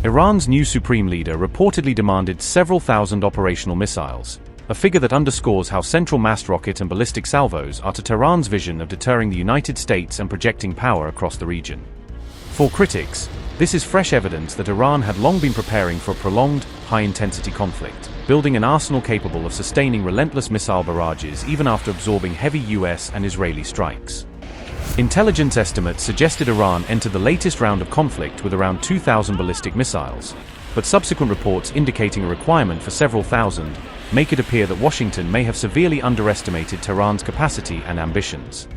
Iran's new supreme leader reportedly demanded several thousand operational missiles, a figure that underscores how central massed rocket and ballistic salvos are to Tehran's vision of deterring the United States and projecting power across the region. For critics, this is fresh evidence that Iran had long been preparing for a prolonged, high-intensity conflict, building an arsenal capable of sustaining relentless missile barrages even after absorbing heavy US and Israeli strikes. Intelligence estimates suggested Iran entered the latest round of conflict with around 2,000 ballistic missiles, but subsequent reports indicating a requirement for several thousand make it appear that Washington may have severely underestimated Tehran's capacity and ambitions.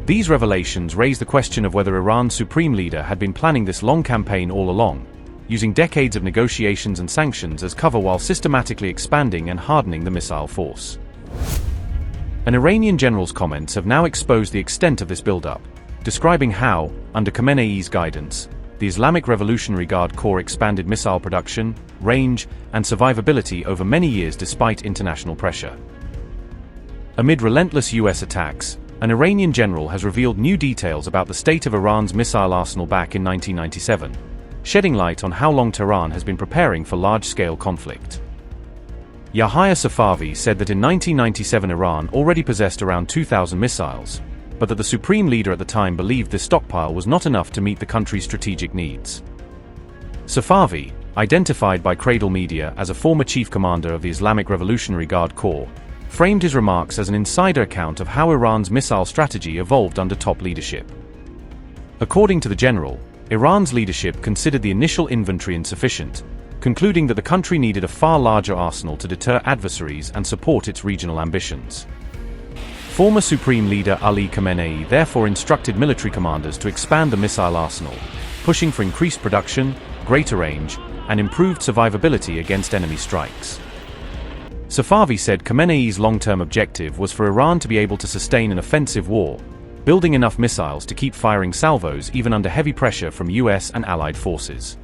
These revelations raise the question of whether Iran's supreme leader had been planning this long campaign all along, using decades of negotiations and sanctions as cover while systematically expanding and hardening the missile force. An Iranian general's comments have now exposed the extent of this buildup, describing how, under Khamenei's guidance, the Islamic Revolutionary Guard Corps expanded missile production, range, and survivability over many years despite international pressure. Amid relentless US attacks, an Iranian general has revealed new details about the state of Iran's missile arsenal back in 1997, shedding light on how long Tehran has been preparing for large-scale conflict. Yahya Safavi said that in 1997 Iran already possessed around 2,000 missiles, but that the supreme leader at the time believed this stockpile was not enough to meet the country's strategic needs. Safavi, identified by Cradle Media as a former chief commander of the Islamic Revolutionary Guard Corps, framed his remarks as an insider account of how Iran's missile strategy evolved under top leadership. According to the general, Iran's leadership considered the initial inventory insufficient, concluding that the country needed a far larger arsenal to deter adversaries and support its regional ambitions. Former Supreme Leader Ali Khamenei therefore instructed military commanders to expand the missile arsenal, pushing for increased production, greater range, and improved survivability against enemy strikes. Safavi said Khamenei's long-term objective was for Iran to be able to sustain an offensive war, building enough missiles to keep firing salvos even under heavy pressure from US and allied forces.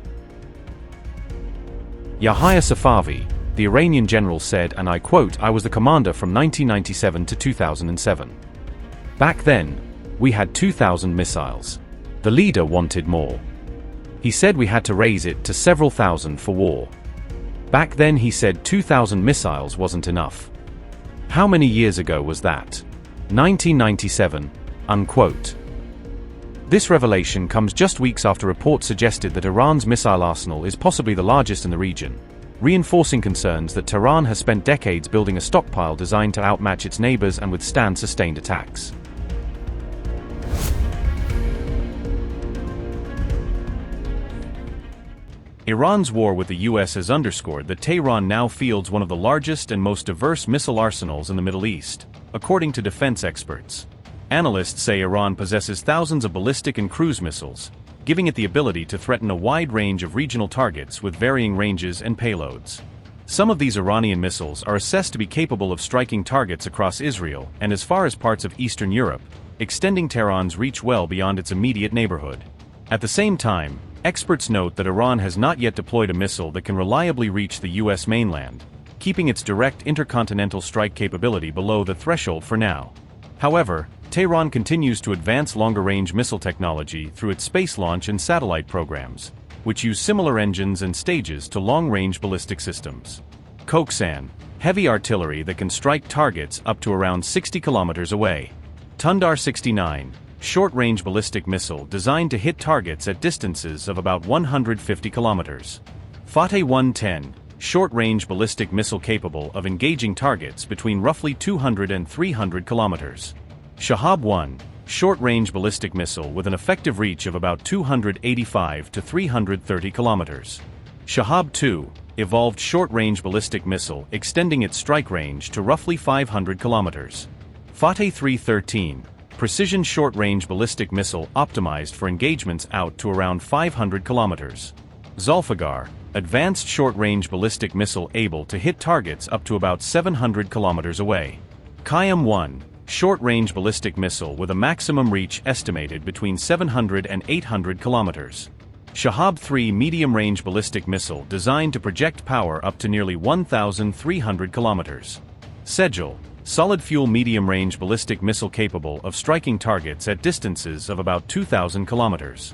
Yahya Safavi, the Iranian general, said, and I quote, "I was the commander from 1997 to 2007. Back then, we had 2,000 missiles. The leader wanted more. He said we had to raise it to several thousand for war. Back then he said 2,000 missiles wasn't enough. How many years ago was that? 1997, unquote." This revelation comes just weeks after reports suggested that Iran's missile arsenal is possibly the largest in the region, reinforcing concerns that Tehran has spent decades building a stockpile designed to outmatch its neighbors and withstand sustained attacks. Iran's war with the US has underscored that Tehran now fields one of the largest and most diverse missile arsenals in the Middle East, according to defense experts. Analysts say Iran possesses thousands of ballistic and cruise missiles, giving it the ability to threaten a wide range of regional targets with varying ranges and payloads. Some of these Iranian missiles are assessed to be capable of striking targets across Israel and as far as parts of Eastern Europe, extending Tehran's reach well beyond its immediate neighborhood. At the same time, experts note that Iran has not yet deployed a missile that can reliably reach the US mainland, keeping its direct intercontinental strike capability below the threshold for now. However, Tehran continues to advance longer-range missile technology through its space launch and satellite programs, which use similar engines and stages to long-range ballistic systems. Koksan, heavy artillery that can strike targets up to around 60 kilometers away. Tundar 69, short-range ballistic missile designed to hit targets at distances of about 150 kilometers. Fateh 110, short-range ballistic missile capable of engaging targets between roughly 200 and 300 kilometers. Shahab 1, short-range ballistic missile with an effective reach of about 285 to 330 kilometers. Shahab 2, evolved short-range ballistic missile extending its strike range to roughly 500 kilometers. Fateh 313, precision short-range ballistic missile optimized for engagements out to around 500 kilometers. Zulfiqar, advanced short-range ballistic missile able to hit targets up to about 700 kilometers away. Qayyam 1, short-range ballistic missile with a maximum reach estimated between 700 and 800 kilometers. Shahab 3, medium-range ballistic missile designed to project power up to nearly 1,300 kilometers. Sejal, solid-fuel medium-range ballistic missile capable of striking targets at distances of about 2,000 kilometers.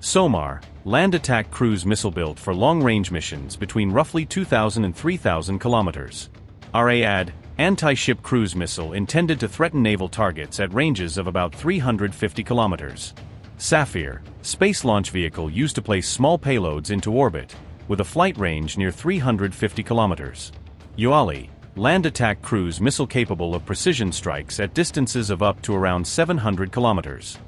SOMAR, land attack cruise missile built for long-range missions between roughly 2,000 and 3,000 kilometers. RAAD, anti-ship cruise missile intended to threaten naval targets at ranges of about 350 kilometers. Sapphire, space launch vehicle used to place small payloads into orbit, with a flight range near 350 kilometers. Uali, land attack cruise missile capable of precision strikes at distances of up to around 700 kilometers.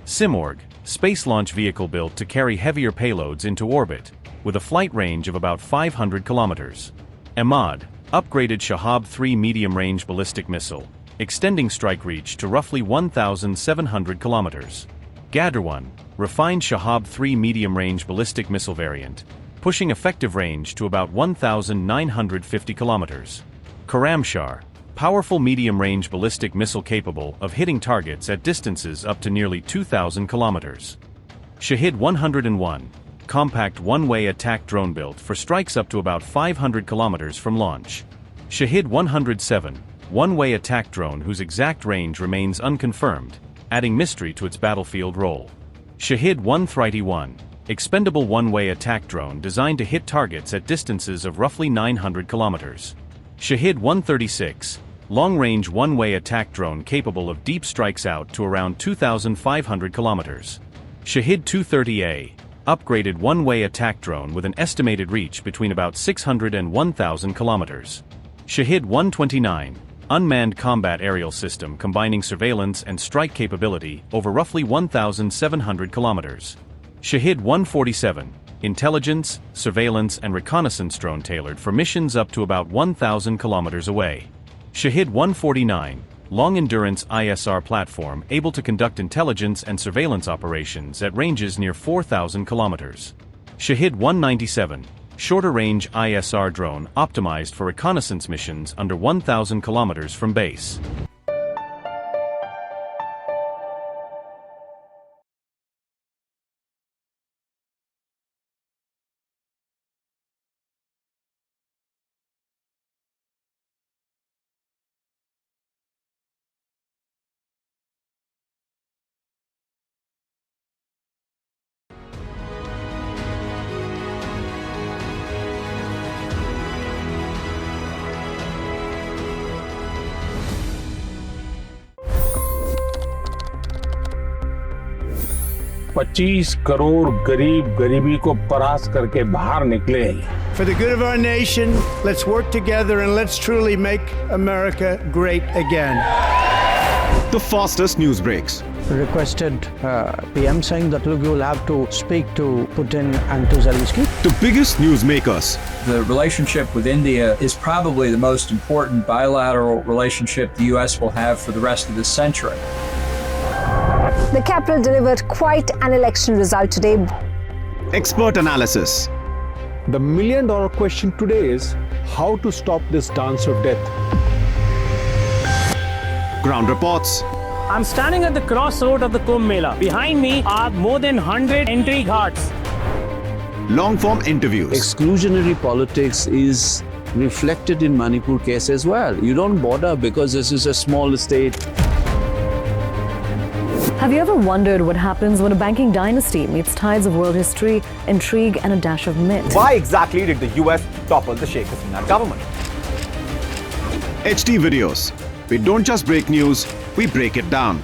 Simorg, space launch vehicle built to carry heavier payloads into orbit, with a flight range of about 500 kilometers. Ahmad, upgraded Shahab-3 medium-range ballistic missile, extending strike reach to roughly 1,700 kilometers. Gadarwan, refined Shahab-3 medium-range ballistic missile variant, pushing effective range to about 1,950 kilometers. Karamshar, powerful medium-range ballistic missile capable of hitting targets at distances up to nearly 2,000 kilometers. Shahid 101, compact one-way attack drone built for strikes up to about 500 kilometers from launch. Shahid 107, one-way attack drone whose exact range remains unconfirmed, adding mystery to its battlefield role. Shahid 131, expendable one-way attack drone designed to hit targets at distances of roughly 900 kilometers. Shahid 136, long-range one-way attack drone capable of deep strikes out to around 2,500 kilometers. Shahid 230A, upgraded one-way attack drone with an estimated reach between about 600 and 1,000 kilometers. Shahid 129, unmanned combat aerial system combining surveillance and strike capability over roughly 1,700 kilometers. Shahid 147, intelligence, surveillance and reconnaissance drone tailored for missions up to about 1,000 kilometers away. Shahid 149, long-endurance ISR platform able to conduct intelligence and surveillance operations at ranges near 4,000 kilometers. Shahid 197, shorter-range ISR drone optimized for reconnaissance missions under 1,000 kilometers from base. $25 crore गरीब गरीबी को परास्त करके बाहर निकले। For the good of our nation, let's work together and let's truly make America great again. The fastest news breaks. Requested PM saying that look, you will have to speak to Putin and to Zelensky. The biggest newsmakers. The relationship with India is probably the most important bilateral relationship the U.S. will have for the rest of this century. The capital delivered quite an election result today. Expert analysis. The million-dollar question today is how to stop this dance of death. Ground reports. I'm standing at the crossroad of the Kumbh Mela. Behind me are more than 100 entry ghats. Long-form interviews. Exclusionary politics is reflected in Manipur case as well. You don't bother because this is a small state. Have you ever wondered what happens when a banking dynasty meets tides of world history, intrigue, and a dash of myth? Why exactly did the US topple the Sheikh Hasina government? HT videos. We don't just break news, we break it down.